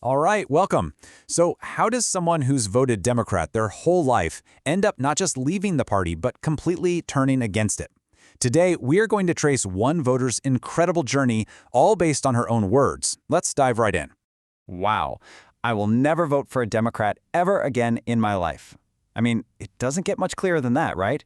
All right, welcome. So, how does someone who's voted Democrat their whole life end up not just leaving the party, but completely turning against it? Today, we are going to trace one voter's incredible journey, all based on her own words. Let's dive right in. Wow, I will never vote for a Democrat ever again in my life. I mean, it doesn't get much clearer than that, right?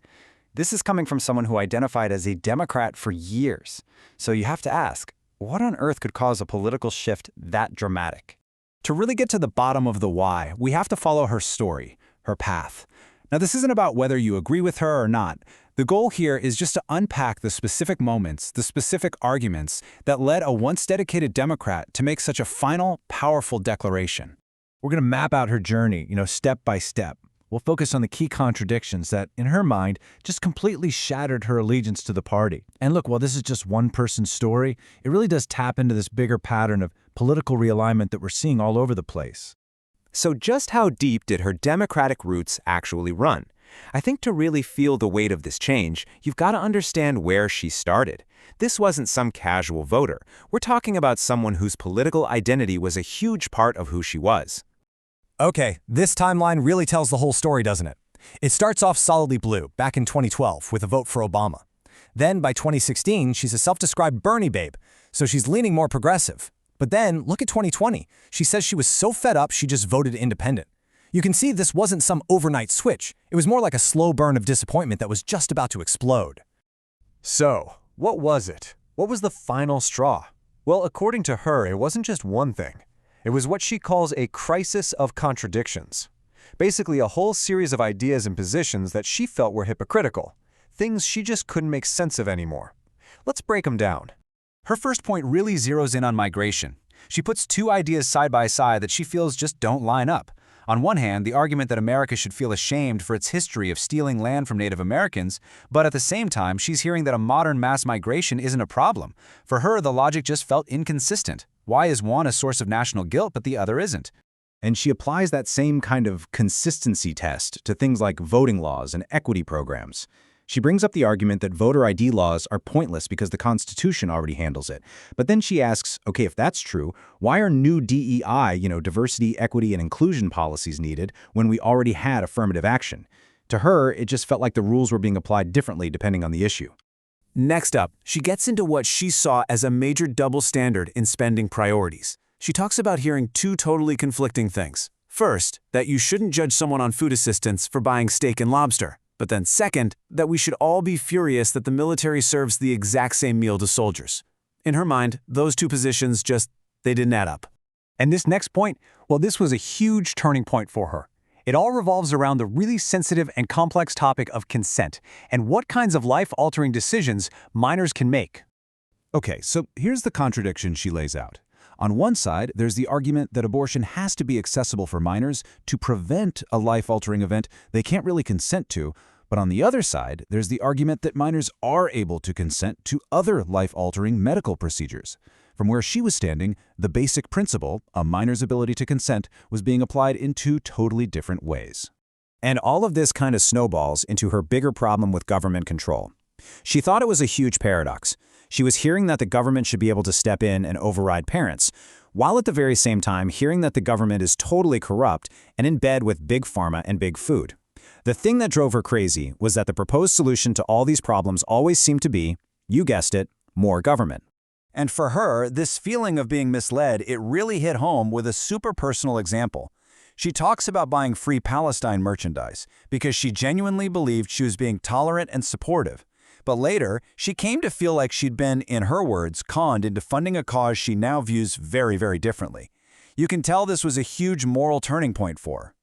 This is coming from someone who identified as a Democrat for years. So you have to ask, what on earth could cause a political shift that dramatic? To really get to the bottom of the why, we have to follow her story, her path. Now, this isn't about whether you agree with her or not. The goal here is just to unpack the specific moments, the specific arguments that led a once dedicated Democrat to make such a final, powerful declaration. We're going to map out her journey, step by step. We'll focus on the key contradictions that, in her mind, just completely shattered her allegiance to the party. And look, while this is just one person's story, it really does tap into this bigger pattern of political realignment that we're seeing all over the place. So just how deep did her Democratic roots actually run? I think to really feel the weight of this change, you've got to understand where she started. This wasn't some casual voter. We're talking about someone whose political identity was a huge part of who she was. Okay, this timeline really tells the whole story, doesn't it? It starts off solidly blue, back in 2012, with a vote for Obama. Then, by 2016, she's a self-described Bernie babe, so she's leaning more progressive. But then, look at 2020. She says she was so fed up she just voted independent. You can see this wasn't some overnight switch. It was more like a slow burn of disappointment that was just about to explode. So, what was it? What was the final straw? Well, according to her, it wasn't just one thing. It was what she calls a crisis of contradictions. Basically, a whole series of ideas and positions that she felt were hypocritical, things she just couldn't make sense of anymore. Let's break them down. Her first point really zeroes in on migration. She puts two ideas side by side that she feels just don't line up. On one hand, the argument that America should feel ashamed for its history of stealing land from Native Americans, but at the same time, she's hearing that a modern mass migration isn't a problem. For her, the logic just felt inconsistent. Why is one a source of national guilt, but the other isn't? And she applies that same kind of consistency test to things like voting laws and equity programs. She brings up the argument that voter ID laws are pointless because the Constitution already handles it. But then she asks, okay, if that's true, why are new DEI, diversity, equity, and inclusion policies needed when we already had affirmative action? To her, it just felt like the rules were being applied differently depending on the issue. Next up, she gets into what she saw as a major double standard in spending priorities. She talks about hearing two totally conflicting things. First, that you shouldn't judge someone on food assistance for buying steak and lobster. But then second, that we should all be furious that the military serves the exact same meal to soldiers. In her mind, those two positions they didn't add up. And this next point, well, this was a huge turning point for her. It all revolves around the really sensitive and complex topic of consent and what kinds of life-altering decisions minors can make. Okay, so here's the contradiction she lays out. On one side, there's the argument that abortion has to be accessible for minors to prevent a life-altering event they can't really consent to. But on the other side, there's the argument that minors are able to consent to other life-altering medical procedures. From where she was standing, the basic principle, a minor's ability to consent, was being applied in two totally different ways. And all of this kind of snowballs into her bigger problem with government control. She thought it was a huge paradox. She was hearing that the government should be able to step in and override parents, while at the very same time hearing that the government is totally corrupt and in bed with big pharma and big food. The thing that drove her crazy was that the proposed solution to all these problems always seemed to be, you guessed it, more government. And for her, this feeling of being misled, it really hit home with a super personal example. She talks about buying free Palestine merchandise because she genuinely believed she was being tolerant and supportive. But later, she came to feel like she'd been, in her words, conned into funding a cause she now views very, very differently. You can tell this was a huge moral turning point for her.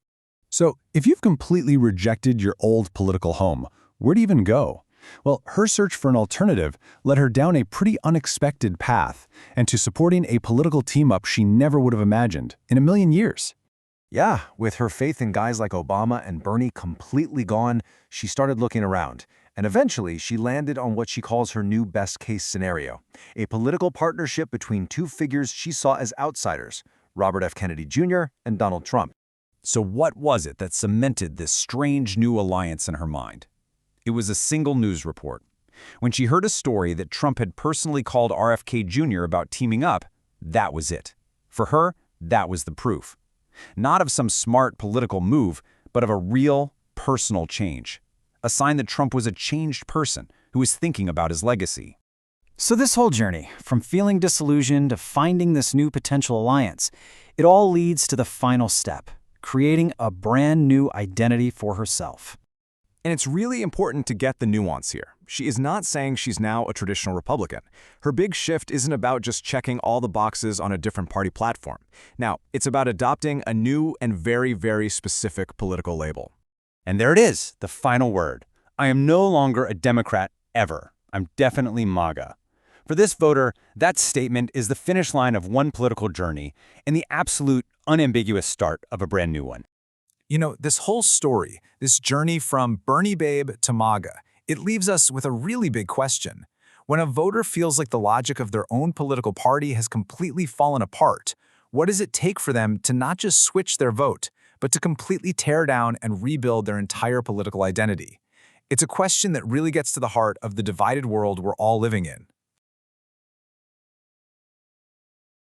So, if you've completely rejected your old political home, where do you even go? Well, her search for an alternative led her down a pretty unexpected path and to supporting a political team-up she never would have imagined in a million years. Yeah, with her faith in guys like Obama and Bernie completely gone, she started looking around. And eventually, she landed on what she calls her new best-case scenario, a political partnership between two figures she saw as outsiders, Robert F. Kennedy Jr. and Donald Trump. So what was it that cemented this strange new alliance in her mind? It was a single news report. When she heard a story that Trump had personally called RFK Jr. about teaming up, that was it. For her, That was the proof. Not of some smart political move, but of a real, personal change. A sign that Trump was a changed person who was thinking about his legacy. So this whole journey, from feeling disillusioned to finding this new potential alliance, it all leads to the final step, creating a brand new identity for herself. And it's really important to get the nuance here. She is not saying she's now a traditional Republican. Her big shift isn't about just checking all the boxes on a different party platform. Now, it's about adopting a new and very, very specific political label. And there it is, the final word. I am no longer a Democrat ever. I'm definitely MAGA. For this voter, that statement is the finish line of one political journey and the absolute, unambiguous start of a brand new one. You know, this whole story, this journey from Bernie babe to MAGA, it leaves us with a really big question. When a voter feels like the logic of their own political party has completely fallen apart, what does it take for them to not just switch their vote, but to completely tear down and rebuild their entire political identity? It's a question that really gets to the heart of the divided world we're all living in.